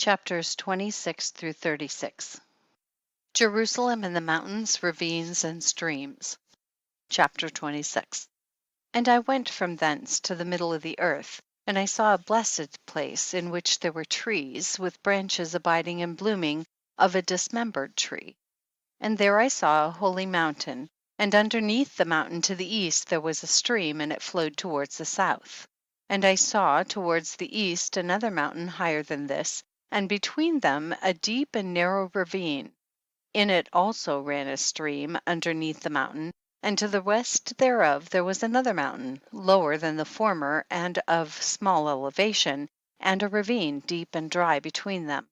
Chapters 26 through 36. Jerusalem and the mountains, ravines, and streams. Chapter 26. And I went from thence to the middle of the earth, and I saw a blessed place in which there were trees, with branches abiding and blooming, of a dismembered tree. And there I saw a holy mountain, and underneath the mountain to the east there was a stream, and it flowed towards the south. And I saw towards the east another mountain higher than this, and between them a deep and narrow ravine. In it also ran a stream underneath the mountain, and to the west thereof there was another mountain, lower than the former and of small elevation, and a ravine deep and dry between them.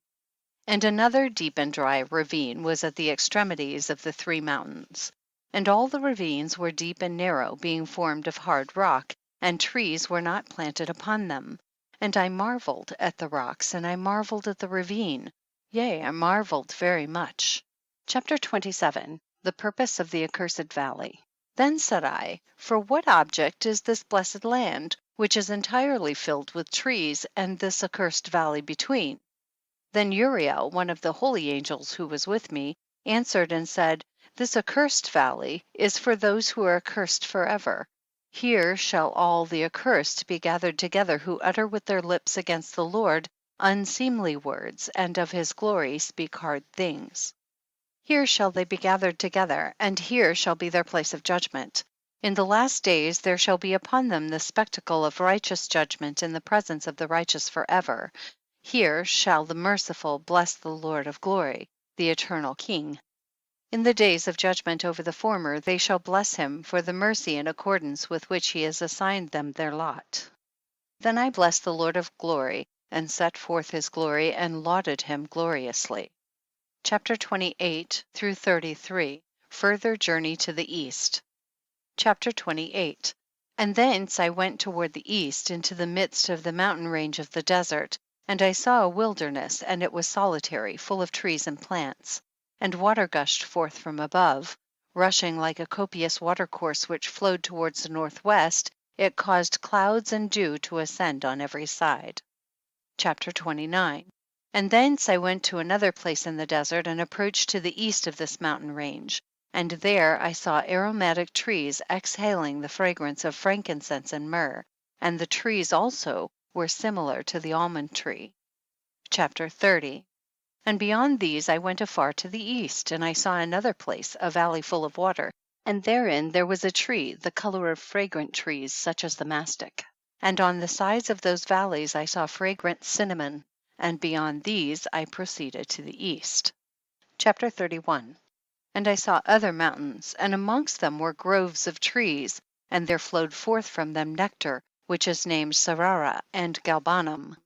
And another deep and dry ravine was at the extremities of the three mountains. And all the ravines were deep and narrow, being formed of hard rock, and trees were not planted upon them. And I marveled at the rocks, and I marveled at the ravine, yea, I marveled very much. Chapter 27. The purpose of the accursed valley. Then said I, for what object is this blessed land, which is entirely filled with trees, and this accursed valley between? Then Uriel, one of the holy angels who was with me, answered and said, this accursed valley is for those who are accursed forever. Here shall all the accursed be gathered together who utter with their lips against the Lord unseemly words, and of his glory speak hard things. Here shall they be gathered together, and here shall be their place of judgment. In the last days there shall be upon them the spectacle of righteous judgment in the presence of the righteous forever. Here shall the merciful bless the Lord of glory, the eternal King. In the days of judgment over the former they shall bless him for the mercy in accordance with which he has assigned them their lot. Then I blessed the Lord of glory, and set forth his glory, and lauded him gloriously. Chapter 28 through 33. Further journey to the east. Chapter 28. And thence I went toward the east, into the midst of the mountain range of the desert. And I saw a wilderness, and it was solitary, full of trees and plants. And water gushed forth from above, rushing like a copious watercourse which flowed towards the northwest. It caused clouds and dew to ascend on every side. Chapter 29. And thence I went to another place in the desert, and approached to the east of this mountain range. And there I saw aromatic trees exhaling the fragrance of frankincense and myrrh, and the trees also were similar to the almond tree. Chapter 30. And beyond these I went afar to the east, and I saw another place, a valley full of water, and therein there was a tree, the color of fragrant trees, such as the mastic. And on the sides of those valleys I saw fragrant cinnamon, and beyond these I proceeded to the east. Chapter 31. And I saw other mountains, and amongst them were groves of trees, and there flowed forth from them nectar, which is named Sarara and Galbanum.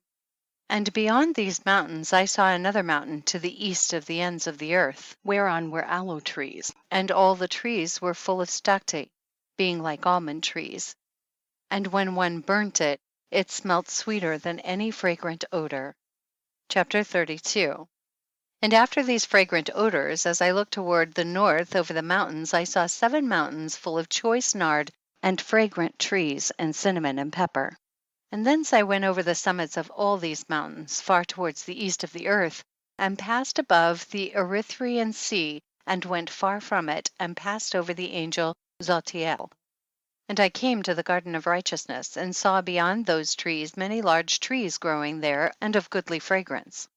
And beyond these mountains I saw another mountain to the east of the ends of the earth, whereon were aloe trees, and all the trees were full of stacte, being like almond trees. And when one burnt it, it smelt sweeter than any fragrant odor. Chapter 32. And after these fragrant odors, as I looked toward the north over the mountains, I saw 7 mountains full of choice nard and fragrant trees, and cinnamon and pepper. And thence I went over the summits of all these mountains, far towards the east of the earth, and passed above the Erythraean sea, and went far from it, and passed over the angel Zotiel. And I came to the garden of righteousness, and saw beyond those trees many large trees growing there, and of goodly fragrance.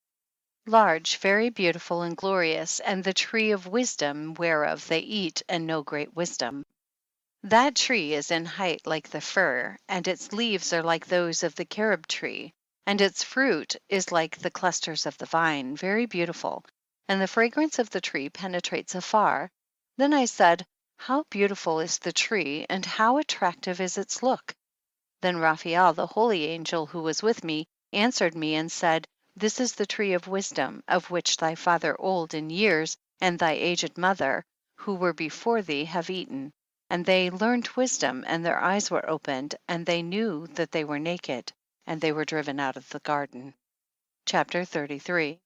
Large, very beautiful and glorious, and the tree of wisdom, whereof they eat and know great wisdom. That tree is in height like the fir, and its leaves are like those of the carob tree, and its fruit is like the clusters of the vine, very beautiful, and the fragrance of the tree penetrates afar. Then I said, how beautiful is the tree, and how attractive is its look. Then Raphael, the holy angel who was with me, answered me and said, this is the tree of wisdom, of which thy father old in years, and thy aged mother, who were before thee, have eaten. And they learned wisdom, and their eyes were opened, and they knew that they were naked, and they were driven out of the garden. Chapter 33.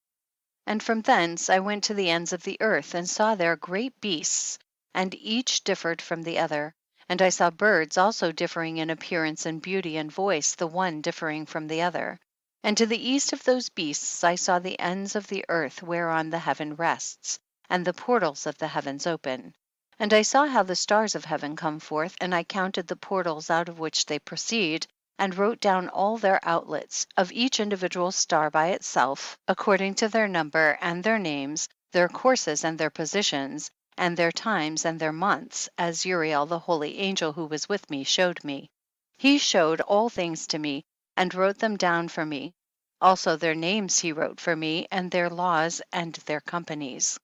And from thence I went to the ends of the earth, and saw there great beasts, and each differed from the other. And I saw birds also differing in appearance and beauty and voice, the one differing from the other. And to the east of those beasts I saw the ends of the earth whereon the heaven rests, and the portals of the heavens open. And I saw how the stars of heaven come forth, and I counted the portals out of which they proceed, and wrote down all their outlets, of each individual star by itself, according to their number and their names, their courses and their positions, and their times and their months, as Uriel the holy angel who was with me showed me. He showed all things to me, and wrote them down for me. Also their names he wrote for me, and their laws and their companies.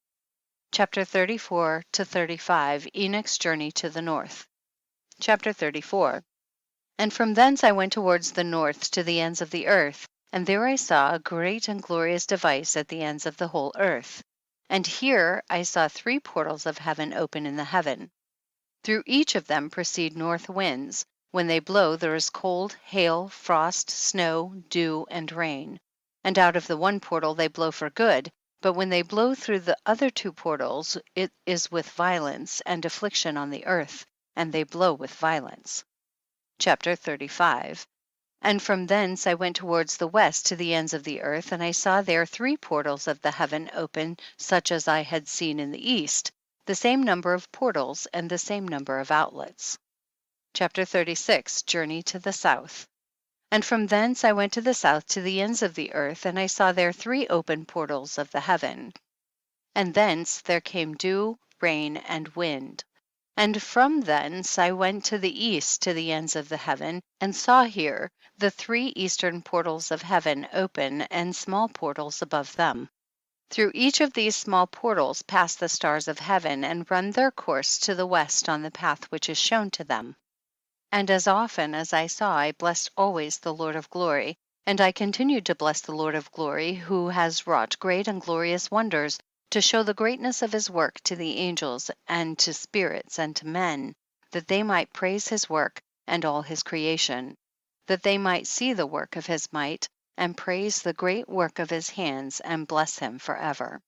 Chapter 34 to 35. Enoch's journey to the north. Chapter 34. And from thence I went towards the north to the ends of the earth, and there I saw a great and glorious device at the ends of the whole earth. And here I saw 3 portals of heaven open in the heaven. Through each of them proceed north winds. When they blow, there is cold, hail, frost, snow, dew, and rain. And out of the one portal they blow for good, but when they blow through the other 2 portals, it is with violence and affliction on the earth, and they blow with violence. Chapter 35. And from thence I went towards the west to the ends of the earth, and I saw there 3 portals of the heaven open, such as I had seen in the east, the same number of portals and the same number of outlets. Chapter 36. Journey to the south. And from thence I went to the south to the ends of the earth, and I saw there 3 open portals of the heaven. And thence there came dew, rain, and wind. And from thence I went to the east to the ends of the heaven, and saw here the 3 eastern portals of heaven open, and small portals above them. Through each of these small portals pass the stars of heaven, and run their course to the west on the path which is shown to them. And as often as I saw, I blessed always the Lord of glory, and I continued to bless the Lord of glory, who has wrought great and glorious wonders, to show the greatness of his work to the angels, and to spirits, and to men, that they might praise his work and all his creation, that they might see the work of his might, and praise the great work of his hands, and bless him forever.